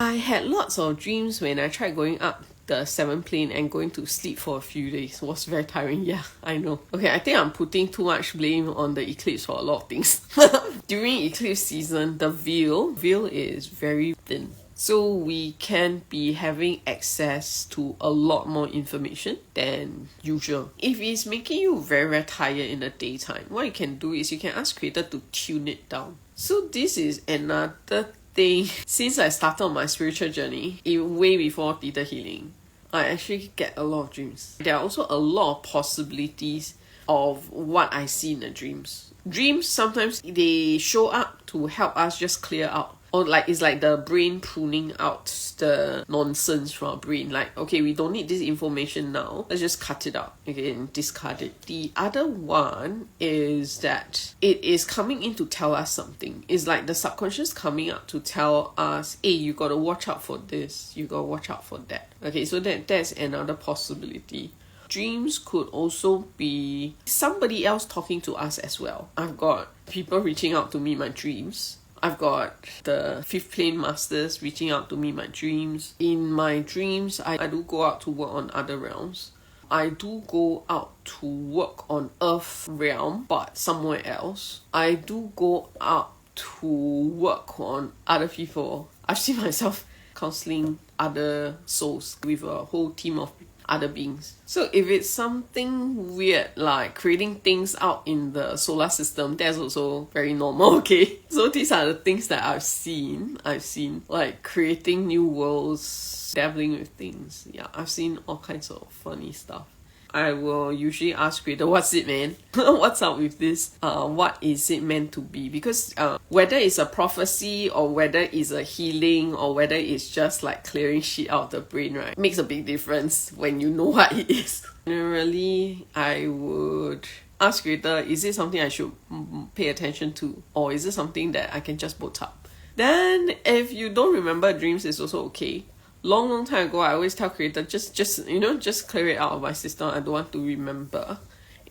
I had lots of dreams when I tried going up the 7th plane and going to sleep for a few days. It was very tiring. Yeah, I know. Okay, I think I'm putting too much blame on the eclipse for a lot of things. During eclipse season, the veil is very thin. So we can be having access to a lot more information than usual. If it's making you very, very tired in the daytime, what you can do is you can ask Creator to tune it down. So this is another thing. Since I started on my spiritual journey, way before theta healing, I actually get a lot of dreams. There are also a lot of possibilities of what I see in the dreams. Dreams, sometimes they show up to help us just clear out. Or it's like the brain pruning out the nonsense from our brain. Like, okay, we don't need this information now. Let's just cut it out, okay, and discard it. The other one is that it is coming in to tell us something. It's like the subconscious coming up to tell us, hey, you gotta watch out for this. You gotta watch out for that. Okay, so that's another possibility. Dreams could also be somebody else talking to us as well. I've got people reaching out to me in my dreams. I've got the 5th plane masters reaching out to me in my dreams. In my dreams, I do go out to work on other realms. I do go out to work on Earth realm, but somewhere else. I do go out to work on other people. I've seen myself counseling other souls with a whole team of other beings. So if it's something weird like creating things out in the solar system, that's also very normal, okay? So these are the things that I've seen like creating new worlds, dabbling with things. Yeah, I've seen all kinds of funny stuff. I will usually ask Creator, what's it, man? What's up with this? What is it meant to be? Because whether it's a prophecy or whether it's a healing or whether it's just like clearing shit out of the brain, right? Makes a big difference when you know what it is. Generally, I would ask Creator, is it something I should pay attention to? Or is it something that I can just boot up? Then, if you don't remember dreams, it's also okay. Long time ago, I always tell Creator, just clear it out of my system. I don't want to remember.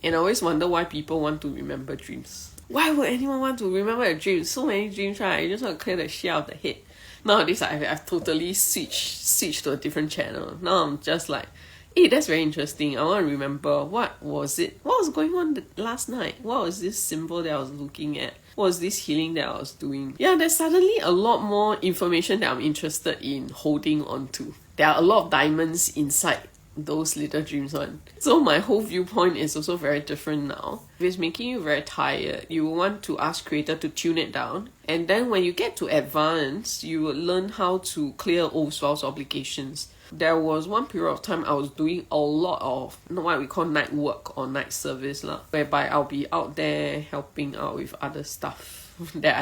And I always wonder why people want to remember dreams. Why would anyone want to remember a dream? So many dreams, right? You just want to clear the shit out of the head. Nowadays, I've totally switched to a different channel. Now I'm just like, hey, that's very interesting. I want to remember, what was it? What was going on last night? What was this symbol that I was looking at? What was this healing that I was doing? Yeah, there's suddenly a lot more information that I'm interested in holding on to. There are a lot of diamonds inside those little dreams one. So my whole viewpoint is also very different now. If it's making you very tired, you will want to ask Creator to tune it down. And then when you get to advanced, you will learn how to clear old spouse obligations. There was one period of time I was doing a lot of what we call night work or night service, whereby I'll be out there helping out with other stuff that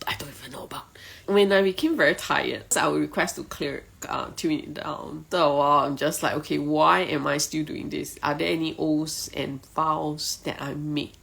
I don't even know about. When I became very tired, I would request to tune it down. After a while, I'm just like, okay, why am I still doing this? Are there any oaths and vows that I made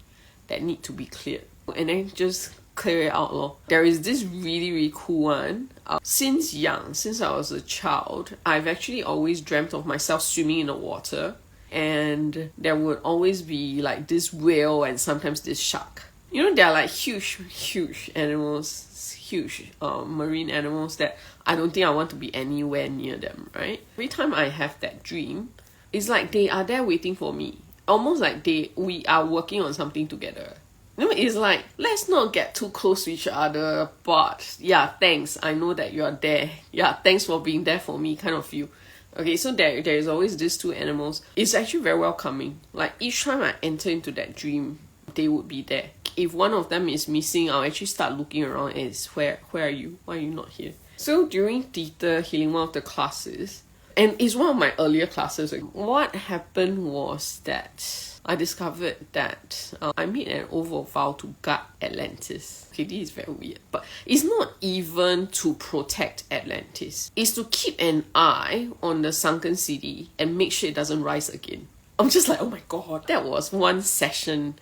that need to be cleared? And then just clear it out lor. There is this really, really cool one. Since I was a child, I've actually always dreamt of myself swimming in the water, and there would always be like this whale and sometimes this shark. You know, they're like huge animals, huge marine animals that I don't think I want to be anywhere near them, right? Every time I have that dream, it's like they are there waiting for me. Almost like we are working on something together. No, it's like, let's not get too close to each other, but yeah, thanks. I know that you're there. Yeah, thanks for being there for me, kind of feel. Okay, so there is always these two animals. It's actually very welcoming. Like, each time I enter into that dream, they would be there. If one of them is missing, I'll actually start looking around and it's, where are you? Why are you not here? So during theta healing, one of the classes, and it's one of my earlier classes, what happened was that I discovered that I made an oath of vow to guard Atlantis. Okay, this is very weird, but it's not even to protect Atlantis. It's to keep an eye on the sunken city and make sure it doesn't rise again. I'm just like, oh my god, that was one session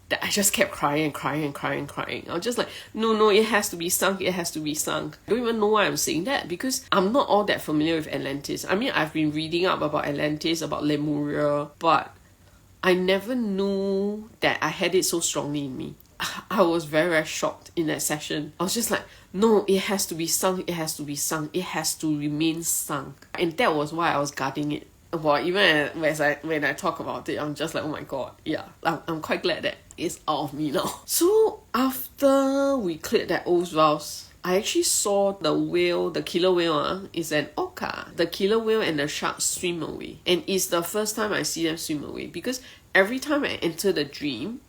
that I just kept crying. I was just like, no, it has to be sunk. I don't even know why I'm saying that, because I'm not all that familiar with Atlantis. I mean, I've been reading up about Atlantis, about Lemuria, but I never knew that I had it so strongly in me. I was very, very shocked in that session. I was just like, no, it has to be sung, it has to be sung, it has to remain sung. And that was why I was guarding it. Well, even when I talk about it, I'm just like, oh my god, yeah. I'm quite glad that it's out of me now. So after we cleared that old vows, I actually saw the whale, the killer whale, is an orca. The killer whale and the shark swim away. And it's the first time I see them swim away, because every time I enter the dream,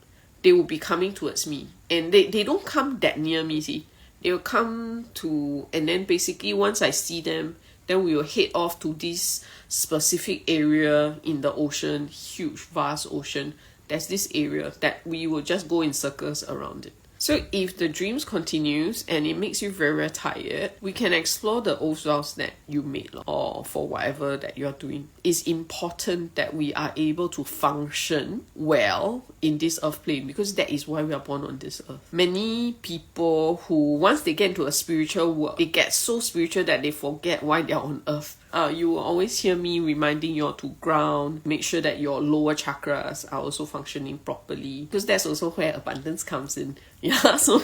they will be coming towards me. And they don't come that near me, see. They will come to, and then basically once I see them, then we will head off to this specific area in the ocean, huge, vast ocean. There's this area that we will just go in circles around it. So if the dreams continues and it makes you very, very tired, we can explore the old vows that you made or for whatever that you're doing. It's important that we are able to function well in this earth plane, because that is why we are born on this earth. Many people who, once they get into a spiritual world, they get so spiritual that they forget why they're on earth. You will always hear me reminding you all to ground, make sure that your lower chakras are also functioning properly, because that's also where abundance comes in. Yeah, so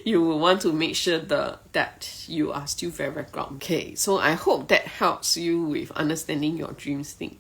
you will want to make sure that you are still very, very grounded. Okay, so I hope that helps you with understanding your dreams thing.